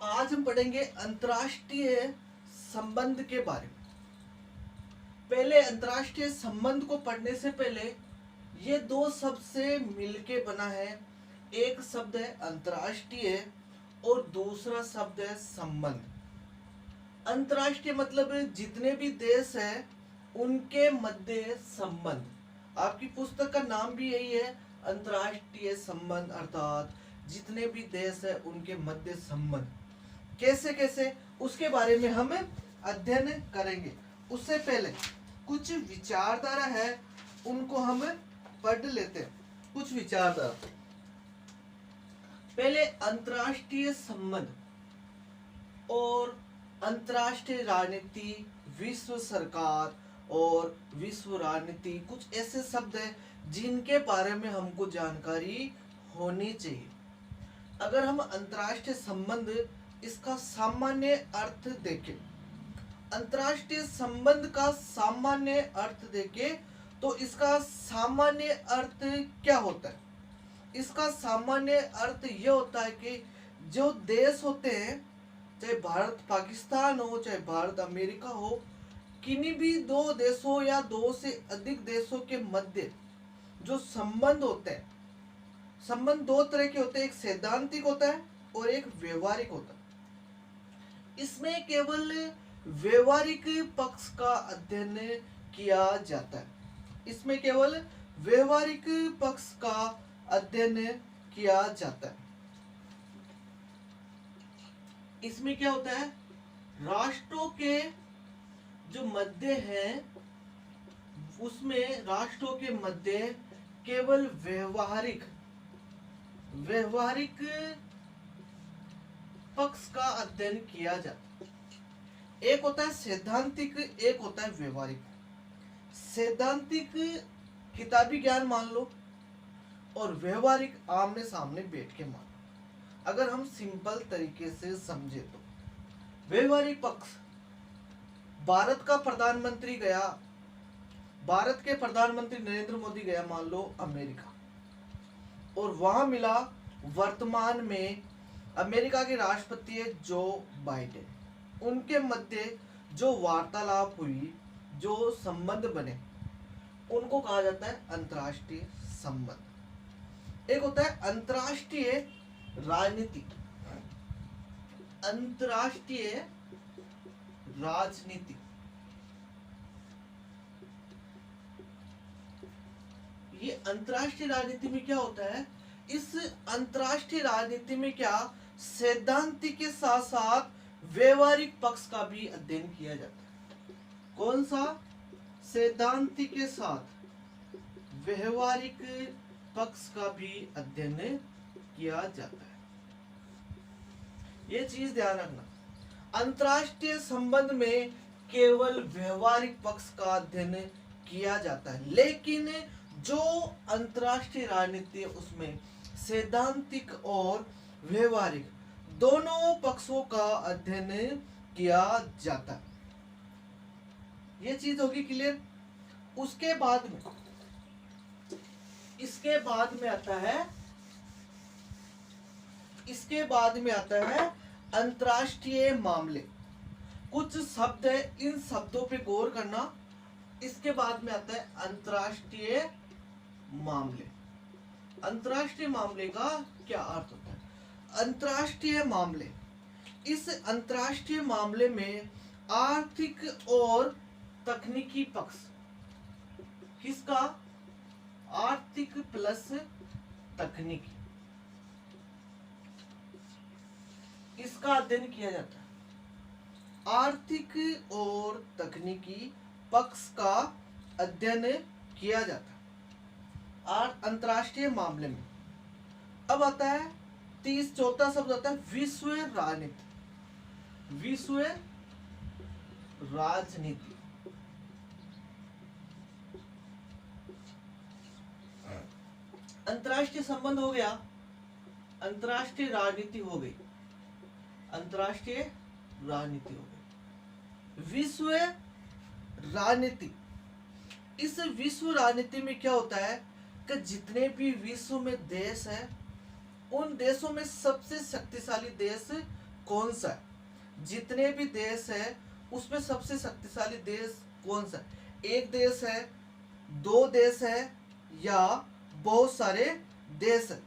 आज हम पढ़ेंगे अंतर्राष्ट्रीय संबंध के बारे में। पहले अंतर्राष्ट्रीय संबंध को पढ़ने से पहले ये दो शब्द से मिलके बना है। एक शब्द है अंतर्राष्ट्रीय और दूसरा शब्द है संबंध। अंतर्राष्ट्रीय मतलब जितने भी देश हैं उनके मध्य संबंध। आपकी पुस्तक का नाम भी यही है, अंतर्राष्ट्रीय संबंध, अर्थात जितने भी देश हैं उनके मध्य संबंध कैसे कैसे उसके बारे में हम अध्ययन करेंगे। उससे पहले कुछ विचारधारा है उनको हम पढ़ लेते हैं। कुछ विचारधारा, पहले अंतर्राष्ट्रीय संबंध और अंतर्राष्ट्रीय राजनीति, विश्व सरकार और विश्व राजनीति कुछ ऐसे शब्द हैं जिनके बारे में हमको जानकारी होनी चाहिए। अगर हम अंतर्राष्ट्रीय संबंध इसका सामान्य अर्थ देखें, अंतर्राष्ट्रीय संबंध का सामान्य अर्थ देखें तो इसका सामान्य अर्थ क्या होता है? इसका सामान्य अर्थ यह होता है कि जो देश होते हैं, चाहे भारत पाकिस्तान हो, चाहे भारत अमेरिका हो, किन्हीं भी दो देशों या दो से अधिक देशों के मध्य जो संबंध होते हैं, संबंध दो तरह के होते हैं, एक सैद्धांतिक होता है और एक व्यवहारिक होता है। इसमें केवल व्यवहारिक पक्ष का अध्ययन किया जाता है। इसमें केवल व्यवहारिक पक्ष का अध्ययन किया जाता है। इसमें क्या होता है? राष्ट्रों के जो मध्य हैं उसमें राष्ट्रों के मध्य केवल व्यवहारिक पक्ष का अध्ययन किया जाता है। एक होता है सैद्धांतिक, एक होता है व्यवहारिक। सैद्धांतिक किताबी ज्ञान मान लो और व्यवहारिक आमने सामने बैठ के मान लो। अगर हम सिंपल तरीके से समझे तो व्यवहारिक पक्ष, भारत का प्रधानमंत्री गया, भारत के प्रधानमंत्री नरेंद्र मोदी गया मान लो अमेरिका, और वहां मिला वर्तमान में अमेरिका के राष्ट्रपति है जो बाइडेन। उनके मध्य जो वार्तालाप हुई, जो संबंध बने, उनको कहा जाता है अंतर्राष्ट्रीय संबंध। एक होता है अंतर्राष्ट्रीय राजनीति, अंतर्राष्ट्रीय राजनीति। ये अंतर्राष्ट्रीय राजनीति में क्या होता है? इस अंतर्राष्ट्रीय राजनीति में क्या सैद्धांतिक के साथ साथ व्यवहारिक पक्ष का भी अध्ययन किया जाता है। कौन सा? सैद्धांतिक के साथ व्यवहारिक पक्ष का भी अध्ययन किया जाता है। ये चीज ध्यान रखना, अंतर्राष्ट्रीय संबंध में केवल व्यवहारिक पक्ष का अध्ययन किया जाता है, लेकिन जो अंतर्राष्ट्रीय राजनीति है उसमें सैद्धांतिक और व्यवहारिक दोनों पक्षों का अध्ययन किया जाता है। ये चीज होगी क्लियर। उसके बाद में इसके बाद में आता है अंतर्राष्ट्रीय मामले। कुछ शब्द है, इन शब्दों पे गौर करना। इसके बाद में आता है अंतर्राष्ट्रीय मामले। अंतर्राष्ट्रीय मामले का क्या अर्थ होता है? अंतर्राष्ट्रीय मामले, इस अंतर्राष्ट्रीय मामले में आर्थिक और तकनीकी पक्ष, किसका? आर्थिक प्लस तकनीकी, इसका अध्ययन किया जाता है। आर्थिक और तकनीकी पक्ष का अध्ययन किया जाता है अंतर्राष्ट्रीय मामले में। अब आता है चौथा शब्द आता है विश्व राजनीति। विश्व राजनीति, अंतर्राष्ट्रीय संबंध हो गया, अंतर्राष्ट्रीय राजनीति हो गई, अंतर्राष्ट्रीय राजनीति हो गई। विश्व राजनीति, इस विश्व राजनीति में क्या होता है कि जितने भी विश्व में देश हैं उन देशों में सबसे शक्तिशाली देश कौन सा है? जितने भी देश है उसमें सबसे शक्तिशाली देश कौन सा है? एक देश है, दो देश है, या बहुत सारे देश है?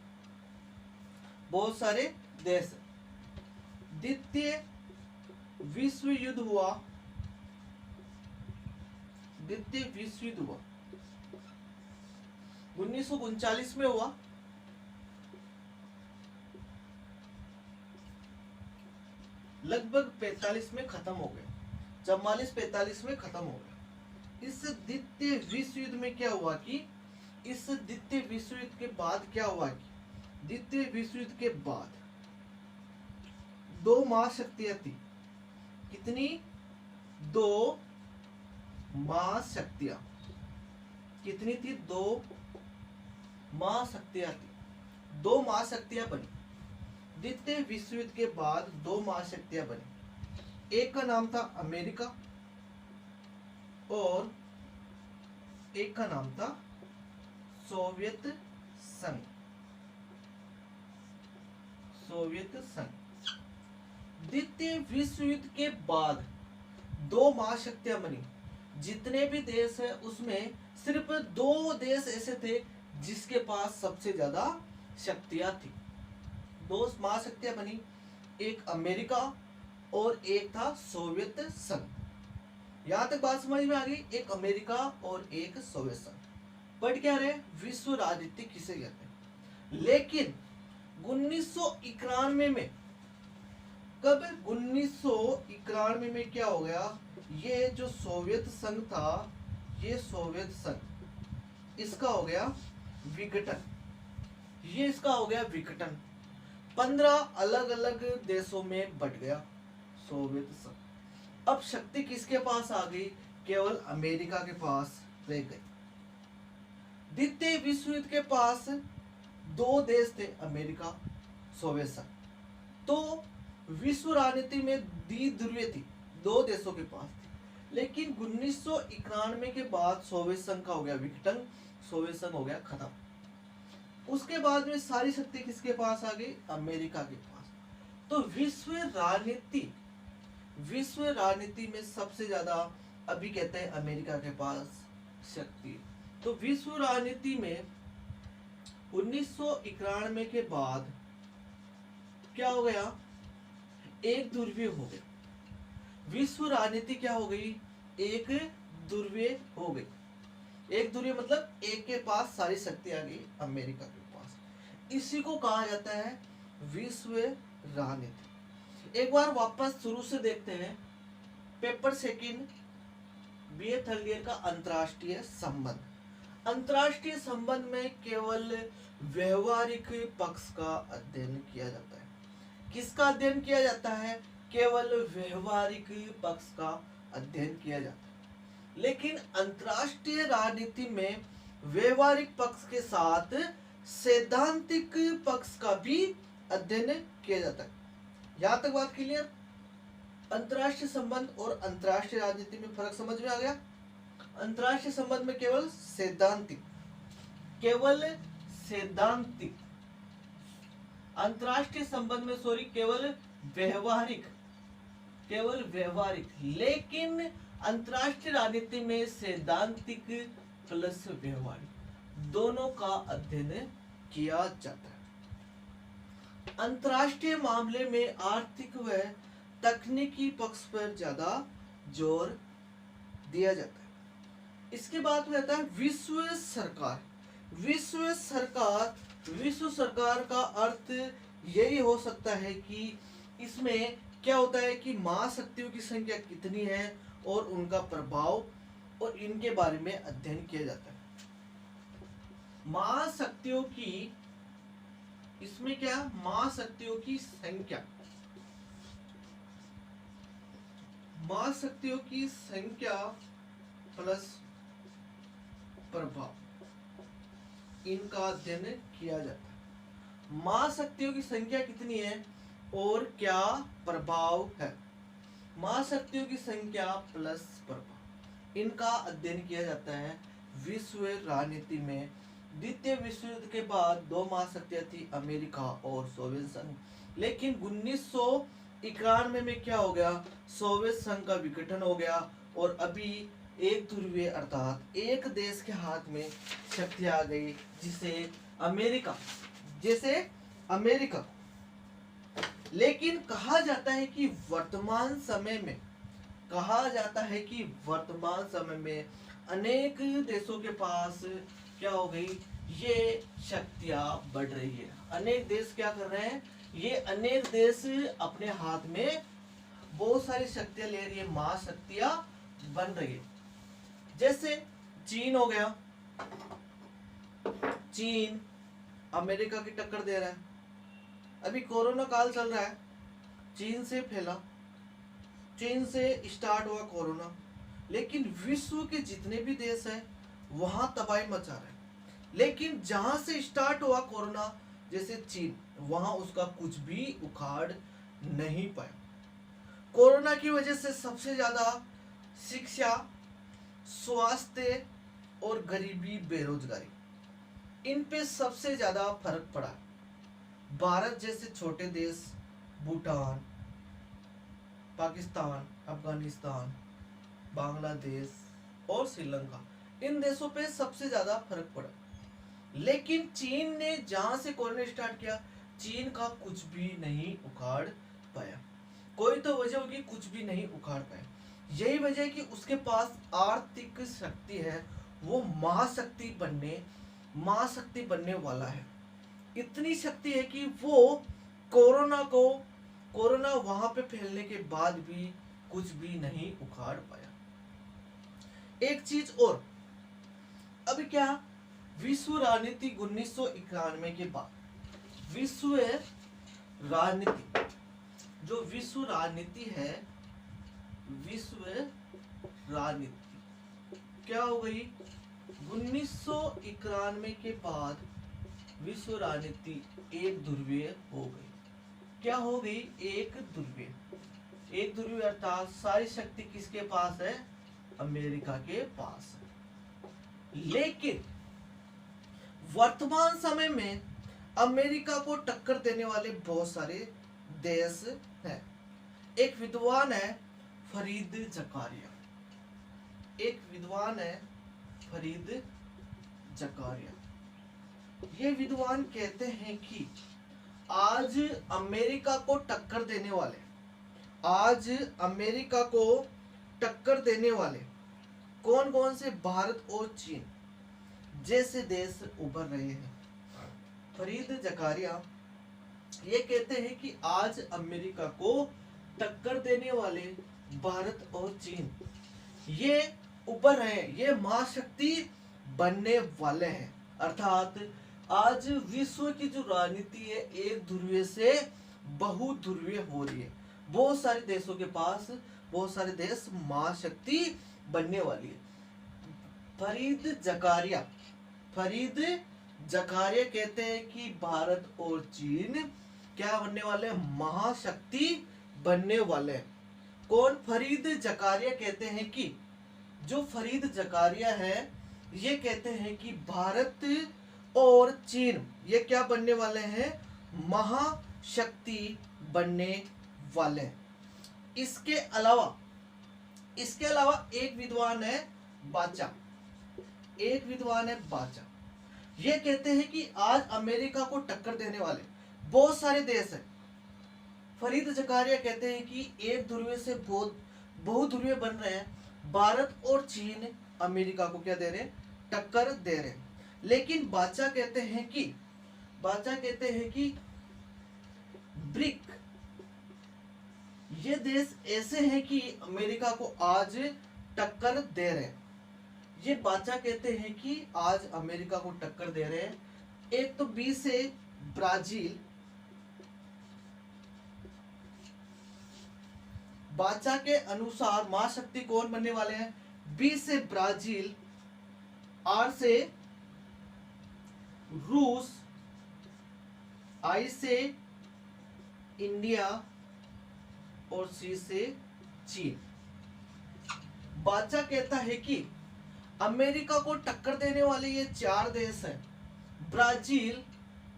बहुत सारे देश है। द्वितीय विश्व युद्ध हुआ, द्वितीय विश्व युद्ध हुआ 1939 में हुआ। लगभग 45 में खत्म हो गया, 44-45 में खत्म हो गया। इस द्वितीय विश्व युद्ध में क्या हुआ कि इस द्वितीय विश्व युद्ध के बाद क्या हुआ कि द्वितीय विश्व युद्ध के बाद दो महाशक्तियां थी। कितनी? दो महाशक्तियां। कितनी थी? दो महाशक्तियां थी। दो महाशक्तियां बनी द्वितीय विश्व युद्ध के बाद। दो महाशक्तियां बनी। एक का नाम था अमेरिका और एक का नाम था सोवियत संघ। सोवियत संघ। द्वितीय विश्व युद्ध के बाद दो महाशक्तियां बनी। जितने भी देश है उसमें सिर्फ दो देश ऐसे थे जिसके पास सबसे ज्यादा शक्तियां थी। दो महाशक्तियां बनी, एक अमेरिका और एक था सोवियत संघ। यहां तक बात समझ में आ गई? एक अमेरिका और एक सोवियत संघ। बट क्या रहे? विश्व राजनीति किसे कहते हैं? लेकिन 1991 में, कब? 1991 में क्या हो गया? ये जो सोवियत संघ था, ये सोवियत संघ, इसका हो गया विघटन। ये इसका हो गया विघटन। 15 अलग अलग देशों में बट गया सोवियत संघ। अब शक्ति किसके पास आ गई? केवल अमेरिका के पास रह गई। द्वितीय विश्व युद्ध के पास दो देश थे, अमेरिका, सोवियत संघ। तो विश्व राजनीति में द्विध्रुवीय थी, दो देशों के पास थी। लेकिन 1991 के बाद सोवियत संघ का हो गया विघटन, सोवियत संघ हो गया खत्म। उसके बाद में सारी शक्ति किसके पास आ गई? अमेरिका के पास। तो विश्व राजनीति में सबसे ज्यादा अभी कहते हैं अमेरिका के पास शक्ति। तो विश्व राजनीति में 1991 के बाद क्या हो गया? एक ध्रुवीय हो गया। विश्व राजनीति क्या हो गई? एक ध्रुवीय हो गई। एक ध्रुवीय मतलब एक के पास सारी शक्ति आ गई, अमेरिका के पास। इसी को कहा जाता है विश्व राजनीति। एक बार वापस शुरू से देखते हैं। Paper second BA third year का अंतरराष्ट्रीय संबंध। अंतरराष्ट्रीय संबंध में केवल व्यवहारिक पक्ष का अध्ययन किया जाता है। किसका अध्ययन किया जाता है? केवल व्यवहारिक पक्ष का अध्ययन किया जाता है। लेकिन अंतरराष्ट्रीय राजनीति में व्यवहारिक पक्ष के साथ सैद्धांतिक पक्ष का भी अध्ययन किया जाता है। यहां तक बात क्लियर? अंतरराष्ट्रीय संबंध और अंतरराष्ट्रीय राजनीति में फर्क समझ में आ गया? अंतरराष्ट्रीय संबंध में केवल सैद्धांतिक, केवल सैद्धांतिक। अंतरराष्ट्रीय संबंध में केवल व्यवहारिक, केवल व्यवहारिक। लेकिन अंतरराष्ट्रीय राजनीति में सैद्धांतिक प्लस व्यवहारिक दोनों का अध्ययन किया जाता है। अंतरराष्ट्रीय मामले में आर्थिक व तकनीकी पक्ष पर ज्यादा जोर दिया जाता है। इसके बाद में आता है विश्व सरकार। विश्व सरकार, विश्व सरकार का अर्थ यही हो सकता है कि इसमें क्या होता है कि महाशक्तियों की संख्या कितनी है और उनका प्रभाव और इनके बारे में अध्ययन किया जाता है। महाशक्तियों की, इसमें क्या? महाशक्तियों की संख्या, महाशक्तियों की संख्या प्लस प्रभाव, इनका अध्ययन किया जाता है। महाशक्तियों की संख्या कितनी है और क्या प्रभाव है? महाशक्तियों की संख्या प्लस प्रभाव, इनका अध्ययन किया जाता है विश्व राजनीति में। द्वितीय विश्व युद्ध के बाद दो महाशक्तियां थी, अमेरिका और सोवियत संघ। लेकिन 91 में क्या हो गया, सोवियत संघ का विघटन हो गया और अभी एक ध्रुवीय अर्थात एक देश के हाथ में शक्ति आ गई जिसे अमेरिका, जैसे अमेरिका। लेकिन कहा जाता है कि वर्तमान समय में, कहा जाता है कि वर्तमान समय में अनेक देशों के पास क्या हो गई, ये शक्तियां बढ़ रही है। अनेक देश क्या कर रहे हैं, ये अनेक देश अपने हाथ में बहुत सारी शक्तियां ले रही है, महाशक्तियां बन रही है। जैसे चीन हो गया, चीन अमेरिका की टक्कर दे रहा है। अभी कोरोना काल चल रहा है, चीन से फैला, चीन से स्टार्ट हुआ कोरोना, लेकिन विश्व के जितने भी देश हैं वहां तबाही मचा रहे हैं। लेकिन जहां से स्टार्ट हुआ कोरोना, जैसे चीन, वहां उसका कुछ भी उखाड़ नहीं पाया। कोरोना की वजह से सबसे ज्यादा शिक्षा, स्वास्थ्य और गरीबी, बेरोजगारी, इन पे सबसे ज्यादा फर्क पड़ा। भारत जैसे छोटे देश, भूटान, पाकिस्तान, अफगानिस्तान, बांग्लादेश और श्रीलंका, इन देशों पे सबसे ज्यादा फर्क पड़ा। लेकिन चीन ने जहां से कोरोना स्टार्ट किया, चीन का कुछ भी नहीं उखाड़ पाया। कोई तो वजह होगी, कुछ भी नहीं उखाड़ पाया। यही वजह है कि उसके पास आर्थिक शक्ति है, वो महाशक्ति बनने वाला है। इतनी शक्ति है कि वो कोरोना वहां पे फैलने के बाद भी कुछ भी नहीं उखाड़ पाया। एक चीज और, अभी क्या, विश्व राजनीति 1991 के बाद विश्व राजनीति, जो विश्व राजनीति है, विश्व राजनीति क्या हो गई, 1991 के बाद विश्व राजनीति एक ध्रुवीय हो गई। क्या हो गई, एक ध्रुवीय अर्थात सारी शक्ति किसके पास है, अमेरिका के पास है। लेकिन वर्तमान समय में अमेरिका को टक्कर देने वाले बहुत सारे देश हैं। एक विद्वान है फरीद जकारिया, एक विद्वान है फरीद जकारिया। ये विद्वान कहते हैं कि आज अमेरिका को टक्कर देने वाले कौन कौन से भारत और चीन जैसे देश उभर रहे हैं। फरीद जकारिया ये कहते हैं कि आज अमेरिका को टक्कर देने वाले भारत और चीन ये उभर रहे हैं, ये महाशक्ति बनने वाले हैं। अर्थात आज विश्व की जो राजनीति है एक ध्रुवीय से बहुध्रुवीय हो रही है। बहुत सारे देशों के पास बहुत सारे देश महाशक्ति बनने वाली है। फरीद जकारिया कहते हैं कि भारत और चीन क्या बनने वाले हैं, महाशक्ति बनने वाले हैं। कौन, फरीद जकारिया कहते हैं कि जो फरीद जकारिया है ये कहते हैं कि भारत और चीन ये क्या बनने वाले हैं, महाशक्ति बनने वाले हैं। इसके अलावा एक विद्वान है बाचा, ये कहते हैं कि आज अमेरिका को टक्कर देने वाले बहुत सारे देश हैं। फरीद जकारिया कहते हैं कि एक ध्रुवीय से बहुध्रुवीय बन रहे हैं। भारत और चीन अमेरिका को क्या दे रहे हैं, टक्कर दे रहे हैं। लेकिन बाचा कहते हैं कि ब्रिक ये देश ऐसे हैं कि अमेरिका को आज टक्कर दे रहे हैं। ये बाचा कहते हैं कि आज अमेरिका को टक्कर दे रहे हैं। एक तो बी से ब्राजील, बाचा के अनुसार महाशक्ति कौन बनने वाले हैं, बी से ब्राजील, आर से रूस, आई से इंडिया और सी से चीन। बाचा कहता है कि अमेरिका को टक्कर देने वाले ये चार देश हैं, ब्राजील,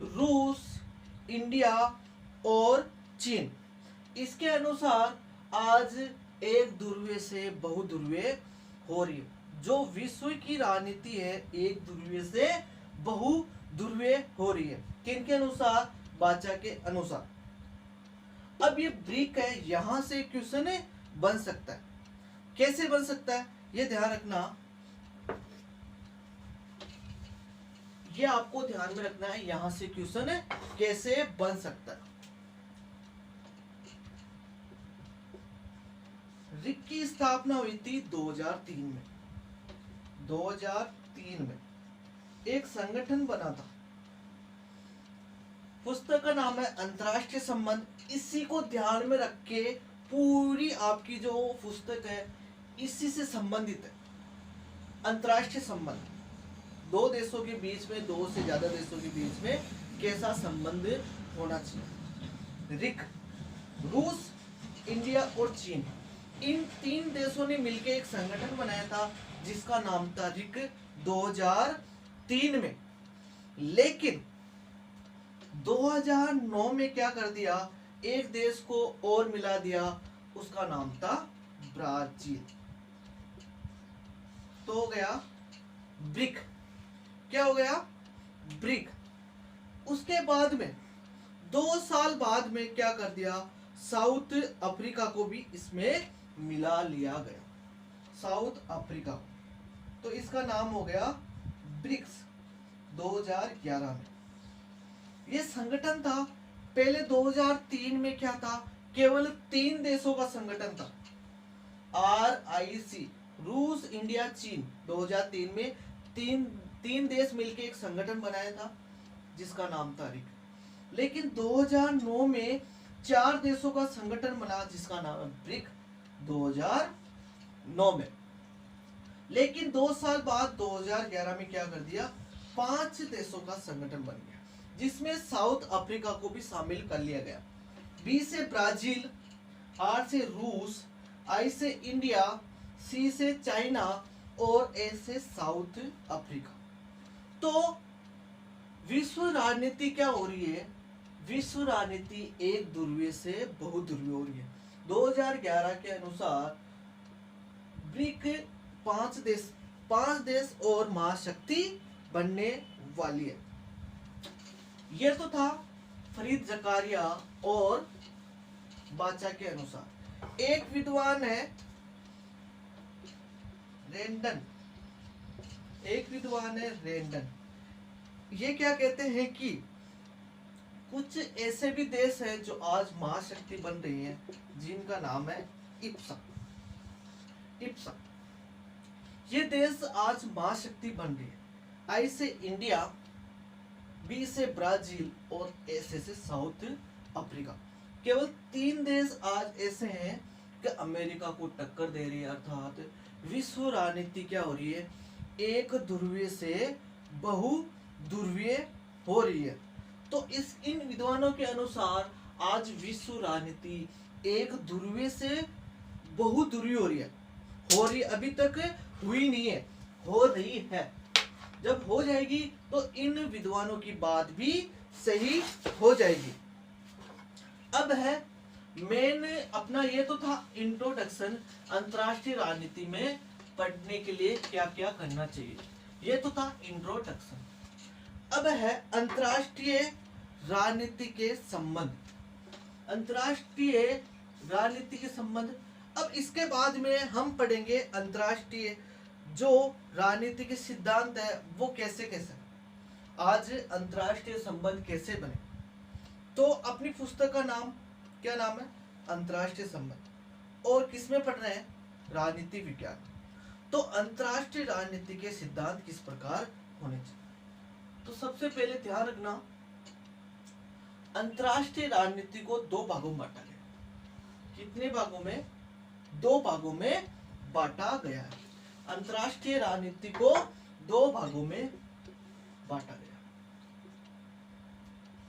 रूस, इंडिया और चीन। इसके अनुसार आज एक ध्रुवीय से बहुध्रुवीय हो रही है। जो विश्व की राजनीति है एक ध्रुवीय से बहुध्रुवीय हो रही है। किनके अनुसार? बाचा के अनुसार। अब ये ब्रिक है, यहां से क्वेश्चन बन सकता है। कैसे बन सकता है ये ध्यान रखना, ये आपको ध्यान में रखना है। यहां से क्वेश्चन कैसे बन सकता है। रिक की स्थापना हुई थी 2003 में। 2003 में एक संगठन बना था। पुस्तक का नाम है अंतरराष्ट्रीय संबंध। इसी को ध्यान में रख के पूरी आपकी जो पुस्तक है इसी से संबंधित है। अंतरराष्ट्रीय संबंध, दो देशों के बीच में, दो से ज्यादा देशों के बीच में कैसा संबंध होना चाहिए। रिक, रूस, इंडिया और चीन, इन तीन देशों ने मिलकर एक संगठन बनाया था जिसका नाम था रिक 2003 में। लेकिन 2009 में क्या कर दिया, एक देश को और मिला दिया, उसका नाम था ब्राजील। तो हो गया ब्रिक। क्या हो गया? ब्रिक। उसके बाद में 2 साल बाद में क्या कर दिया, साउथ अफ्रीका को भी इसमें मिला लिया गया। साउथ अफ्रीका, तो इसका नाम हो गया ब्रिक्स 2011 में। ये संगठन था। पहले 2003 में क्या था, केवल 3 देशों का संगठन था। RIC, रूस, इंडिया, चीन। 2003 में तीन देश मिलकर एक संगठन बनाया था जिसका नाम था रिक। लेकिन 2009 में 4 देशों का संगठन बना जिसका नाम है ब्रिक 2009 में। लेकिन 2 साल बाद 2011 में क्या कर दिया, 5 देशों का संगठन बन गया जिसमें साउथ अफ्रीका को भी शामिल कर लिया गया। B से ब्राजील, R से रूस, I से इंडिया, C से चाइना और A से साउथ अफ्रीका। तो विश्व राजनीति क्या हो रही है, विश्व राजनीति एक ध्रुवीय से बहुध्रुवीय हो रही है। 2011 के अनुसार ब्रिक 5 देश और महाशक्ति बनने वाली है। यह तो था फरीद जकारिया और बाचा के अनुसार। एक विद्वान है रेंडन, ये क्या कहते हैं कि कुछ ऐसे भी देश हैं जो आज महाशक्ति बन रही हैं जिनका नाम है इप्सा। ये देश आज महाशक्ति बन रही है। I से इंडिया, B से ब्राजील और A से साउथ अफ्रीका। केवल 3 देश आज ऐसे हैं कि अमेरिका को टक्कर दे रही है। अर्थात विश्व राजनीति क्या हो रही है, एक ध्रुवीय से बहुध्रुवीय हो रही है। तो इन विद्वानों के अनुसार आज विश्व राजनीति एक ध्रुवीय से बहुध्रुवीय हो रही है। अभी तक हुई नहीं है, हो रही है। जब हो जाएगी तो इन विद्वानों की बात भी सही हो जाएगी। अब है मेन अपना, ये तो था इंट्रोडक्शन अंतरराष्ट्रीय राजनीति में पढ़ने के लिए क्या क्या करना चाहिए, ये तो था इंट्रोडक्शन। अब है अंतरराष्ट्रीय राजनीति के संबंध। अंतरराष्ट्रीय राजनीति के संबंध। अब इसके बाद में हम पढ़ेंगे अंतरराष्ट्रीय जो राजनीति के सिद्धांत है वो कैसे कैसे आज अंतरराष्ट्रीय संबंध कैसे बने। तो अपनी पुस्तक का नाम क्या नाम है, अंतरराष्ट्रीय संबंध। और किसमें पढ़ रहे हैं, राजनीति विज्ञान। तो अंतरराष्ट्रीय राजनीति के सिद्धांत किस प्रकार होने चाहिए। तो सबसे पहले ध्यान रखना, अंतरराष्ट्रीय राजनीति को 2 भागों में बांटा गया। कितने भागों में, 2 भागों में बांटा गया है। अंतरराष्ट्रीय राजनीति को 2 भागों में बांटा गया।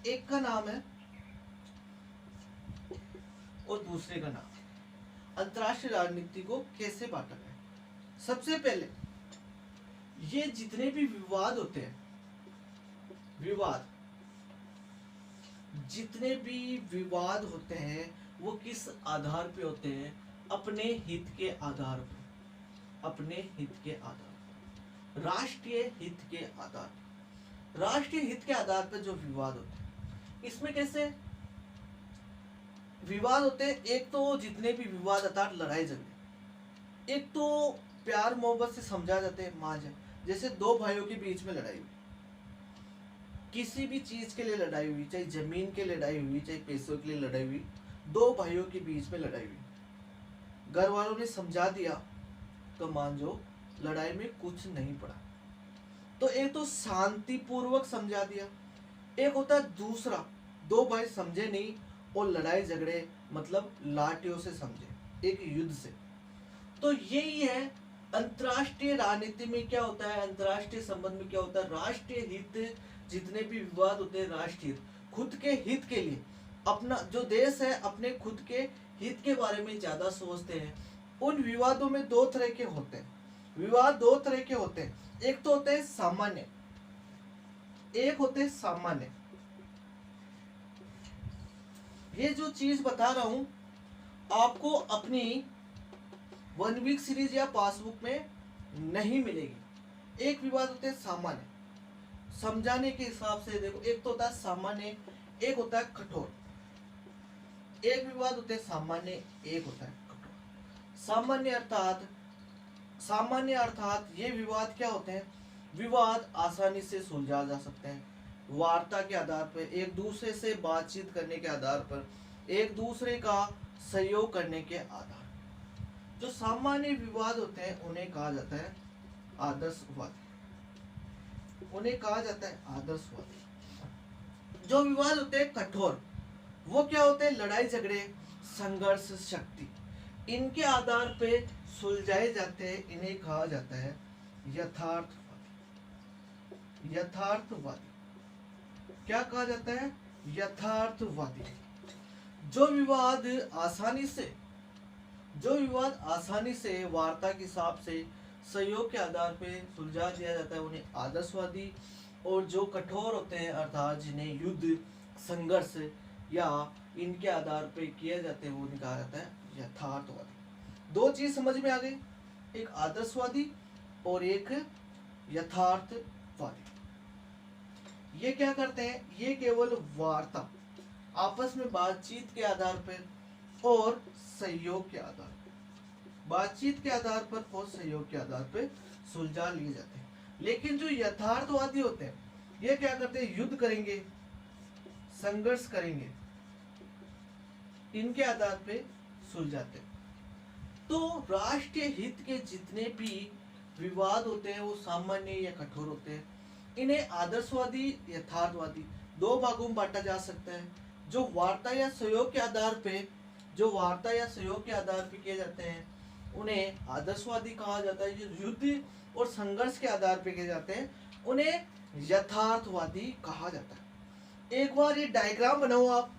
एक का नाम है और दूसरे का नाम। अंतरराष्ट्रीय राजनीति को कैसे बांटा गया, सबसे पहले ये जितने भी विवाद होते हैं, विवाद जितने भी विवाद होते हैं वो किस आधार पे होते हैं? अपने हित के आधार पर, अपने हित के आधार पर, राष्ट्रीय हित के आधार पर। राष्ट्रीय हित के आधार पर जो विवाद होते हैं, इसमें कैसे विवाद होते हैं? एक तो जितने भी विवाद अर्थात लड़ाई झगड़े, एक तो प्यार मोहब्बत से समझा जाते हैं मां, जैसे दो भाइयों के बीच में लड़ाई हुई, किसी भी चीज के लिए लड़ाई हुई, चाहे जमीन के लिए लड़ाई हुई, चाहे पैसों के लिए लड़ाई हुई, दो भाइयों के बीच में लड़ाई हुई, घर वालों ने समझा दिया तो मान जो लड़ाई में कुछ नहीं पड़ा। तो एक तो शांतिपूर्वक समझा दिया, एक होता है दूसरा, दो भाई समझे नहीं और लड़ाई झगड़े मतलब लाठियों से समझे, एक युद्ध से। तो यही है अंतर्राष्ट्रीय राजनीति में क्या होता है, अंतर्राष्ट्रीय संबंध में क्या होता है? राष्ट्रीय हित, जितने भी विवाद होते हैं राष्ट्रीय हित, खुद के हित के लिए, अपना जो देश है अपने खुद के हित के बारे में ज्यादा सोचते हैं। उन विवादों में दो तरह के होते हैं, विवाद दो तरह के होते हैं, एक तो होते हैं सामान्य, एक होते हैं सामान्य। ये जो चीज बता रहा हूं आपको अपनी 1 वीक सीरीज या पासबुक में नहीं मिलेगी। एक विवाद होते हैं सामान्य, समझाने के हिसाब से देखो, एक तो होता है सामान्य, एक होता है कठोर। एक विवाद होते हैं सामान्य, एक होता है कठोर। सामान्य अर्थात ये विवाद क्या होते हैं? विवाद आसानी से सुलझा जा सकते हैं, वार्ता के आधार पर, एक दूसरे से बातचीत करने के आधार पर, एक दूसरे का सहयोग करने के आधार। जो सामान्य विवाद होते हैं उन्हें कहा जाता है आदर्शवादी, उन्हें कहा जाता है आदर्शवादी। जो विवाद होते हैं कठोर, वो क्या होते हैं? लड़ाई झगड़े, संघर्ष, शक्ति, इनके आधार पे सुलझाए जाते हैं, इन्हें कहा जाता है यथार्थवादी। यथार्थवादी क्या कहा जाता है? यथार्थवादी। जो विवाद आसानी से वार्ता के हिसाब से सहयोग के आधार पे सुलझा दिया जाता है उन्हें आदर्शवादी। और जो कठोर होते हैं अर्थात जिन्हें युद्ध, संघर्ष या इनके आधार पे किया जाते हैं वो कहा जाता है यथार्थवादी। दो चीज समझ में आ गई, एक आदर्शवादी और एक यथार्थवादी। ये क्या करते हैं? ये केवल वार्ता, आपस में बातचीत के आधार पर और सहयोग के आधार पर, बातचीत के आधार पर और सहयोग के आधार पर सुलझा लिए जाते हैं। लेकिन जो यथार्थवादी होते हैं ये क्या करते हैं? युद्ध करेंगे, संघर्ष करेंगे, इनके आधार पे सुलझाते हैं। तो राष्ट्रीय हित के जितने भी विवाद होते हैं वो सामान्य या कठोर होते हैं। इन्हें आदर्शवादी, यथार्थवादी दो भागों में बांटा जा सकता है। जो वार्ता या सहयोग के आधार पे किए जाते हैं उन्हें आदर्शवादी कहा जाता है। जो युद्ध और संघर्ष के आधार पे किए जाते हैं उन्हें यथार्थवादी कहा जाता है। एक बार ये डायग्राम बनाओ आप,